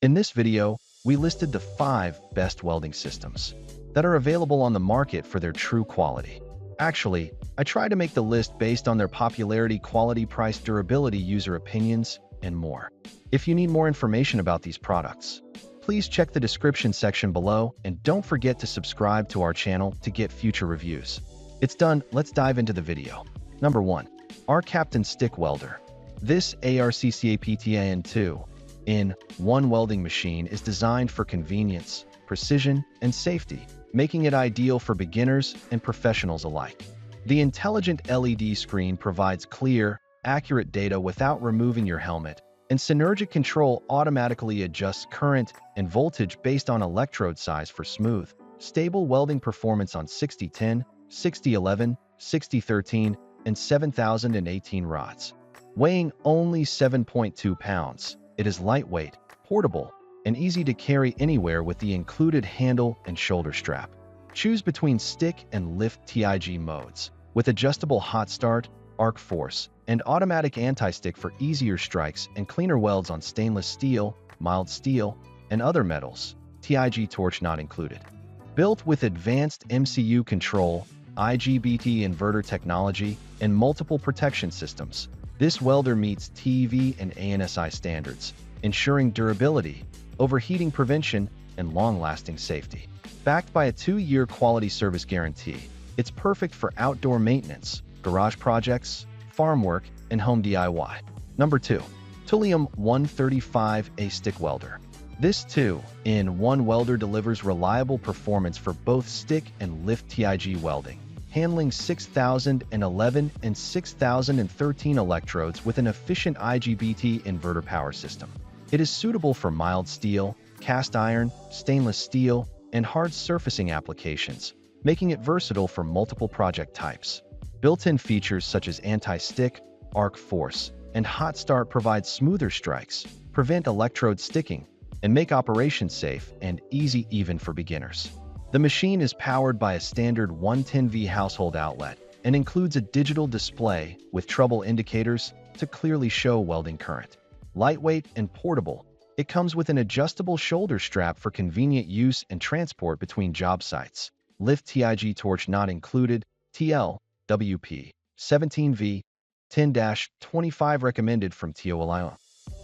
In this video, we listed the 5 best welding systems that are available on the market for their true quality. Actually, I tried to make the list based on their popularity, quality, price, durability, user opinions, and more. If you need more information about these products, please check the description section below and don't forget to subscribe to our channel to get future reviews. It's done, let's dive into the video. Number 1. ARCCAPTAIN Stick Welder. This ARCCAPTAIN 2-in-1 welding machine is designed for convenience, precision, and safety, making it ideal for beginners and professionals alike. The intelligent LED screen provides clear, accurate data without removing your helmet, and Synergic Control automatically adjusts current and voltage based on electrode size for smooth, stable welding performance on 6010, 6011, 6013, and 7018 rods. Weighing only 7.2 pounds, it is lightweight, portable, and easy to carry anywhere with the included handle and shoulder strap. Choose between stick and lift TIG modes, with adjustable hot start, arc force, and automatic anti-stick for easier strikes and cleaner welds on stainless steel, mild steel, and other metals, TIG torch not included. Built with advanced MCU control, IGBT inverter technology, and multiple protection systems, this welder meets TV and ANSI standards, ensuring durability, overheating prevention, and long-lasting safety. Backed by a 2-year quality service guarantee, it's perfect for outdoor maintenance, garage projects, farm work, and home DIY. Number 2. TOOLIOM 135A Stick Welder. This 2-in-1 welder delivers reliable performance for both stick and lift TIG welding, handling 6011 and 6013 electrodes with an efficient IGBT inverter power system. It is suitable for mild steel, cast iron, stainless steel, and hard surfacing applications, making it versatile for multiple project types. Built-in features such as anti-stick, arc force, and hot start provide smoother strikes, prevent electrode sticking, and make operation safe and easy even for beginners. The machine is powered by a standard 110V household outlet and includes a digital display with trouble indicators to clearly show welding current. Lightweight and portable, it comes with an adjustable shoulder strap for convenient use and transport between job sites. Lift TIG torch not included, TL, WP, 17V, 10-25 recommended from TOOLIOM.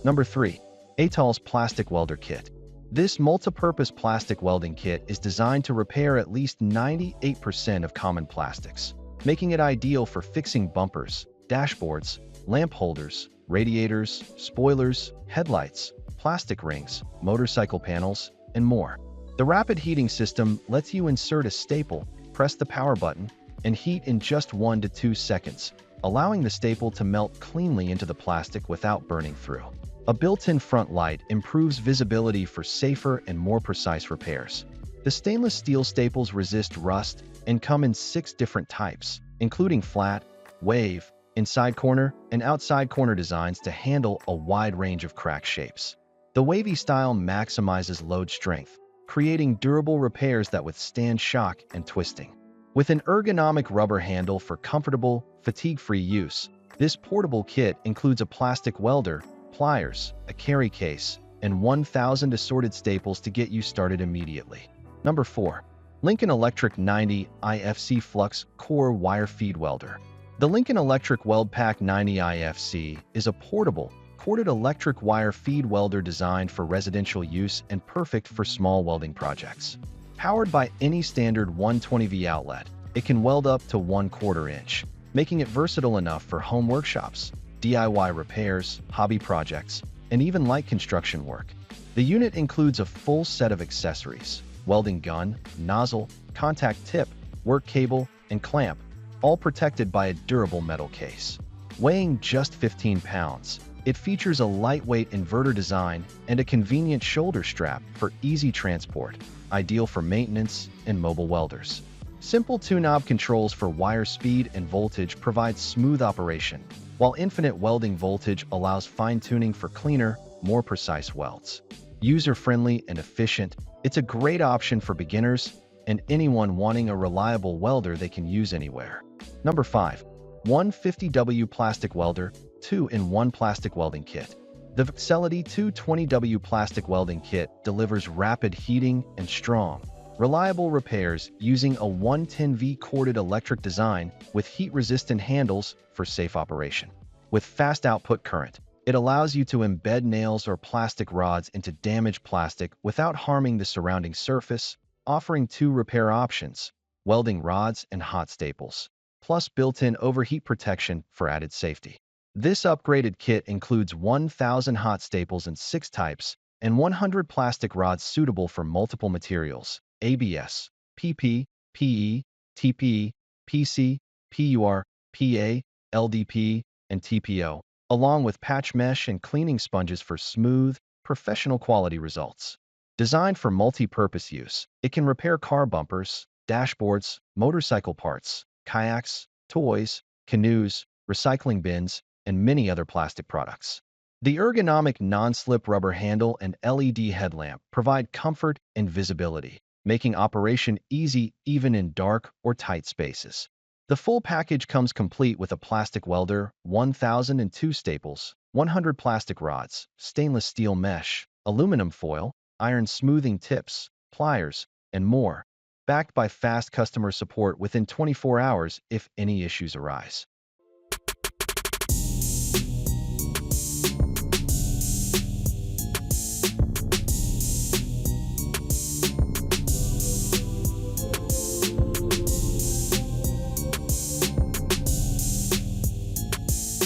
Number 3. ATOLS Plastic Welder Kit. This multi-purpose plastic welding kit is designed to repair at least 98% of common plastics, making it ideal for fixing bumpers, dashboards, lamp holders, radiators, spoilers, headlights, plastic rings, motorcycle panels, and more. The rapid heating system lets you insert a staple, press the power button, and heat in just 1 to 2 seconds, allowing the staple to melt cleanly into the plastic without burning through. A built-in front light improves visibility for safer and more precise repairs. The stainless steel staples resist rust and come in 6 different types, including flat, wave, inside corner, and outside corner designs to handle a wide range of crack shapes. The wavy style maximizes load strength, creating durable repairs that withstand shock and twisting. With an ergonomic rubber handle for comfortable, fatigue-free use, this portable kit includes a plastic welder, pliers, a carry case, and 1,000 assorted staples to get you started immediately. Number 4. Lincoln Electric 90 IFC Flux Core Wire Feed Welder. The Lincoln Electric Weld Pack 90 IFC is a portable, corded electric wire feed welder designed for residential use and perfect for small welding projects. Powered by any standard 120V outlet, it can weld up to 1/4 inch, making it versatile enough for home workshops, DIY repairs, hobby projects, and even light construction work. The unit includes a full set of accessories: welding gun, nozzle, contact tip, work cable, and clamp, all protected by a durable metal case. Weighing just 15 pounds, it features a lightweight inverter design and a convenient shoulder strap for easy transport, ideal for maintenance and mobile welders. Simple 2-knob controls for wire speed and voltage provide smooth operation, while infinite welding voltage allows fine-tuning for cleaner, more precise welds. User-friendly and efficient, it's a great option for beginners and anyone wanting a reliable welder they can use anywhere. Number 5. 150W Plastic Welder 2-in-1 Plastic Welding Kit. The Byali 220W plastic welding kit delivers rapid heating and strong, reliable repairs using a 110V corded electric design with heat-resistant handles for safe operation. With fast output current, it allows you to embed nails or plastic rods into damaged plastic without harming the surrounding surface, offering two repair options: welding rods and hot staples, plus built-in overheat protection for added safety. This upgraded kit includes 1,000 hot staples in 6 types and 100 plastic rods suitable for multiple materials: ABS, PP, PE, TPE, PC, PUR, PA, LDP, and TPO, along with patch mesh and cleaning sponges for smooth, professional quality results. Designed for multi-purpose use, it can repair car bumpers, dashboards, motorcycle parts, kayaks, toys, canoes, recycling bins, and many other plastic products. The ergonomic non-slip rubber handle and LED headlamp provide comfort and visibility, making operation easy even in dark or tight spaces. The full package comes complete with a plastic welder, 1,002 staples, 100 plastic rods, stainless steel mesh, aluminum foil, iron smoothing tips, pliers, and more, backed by fast customer support within 24 hours if any issues arise.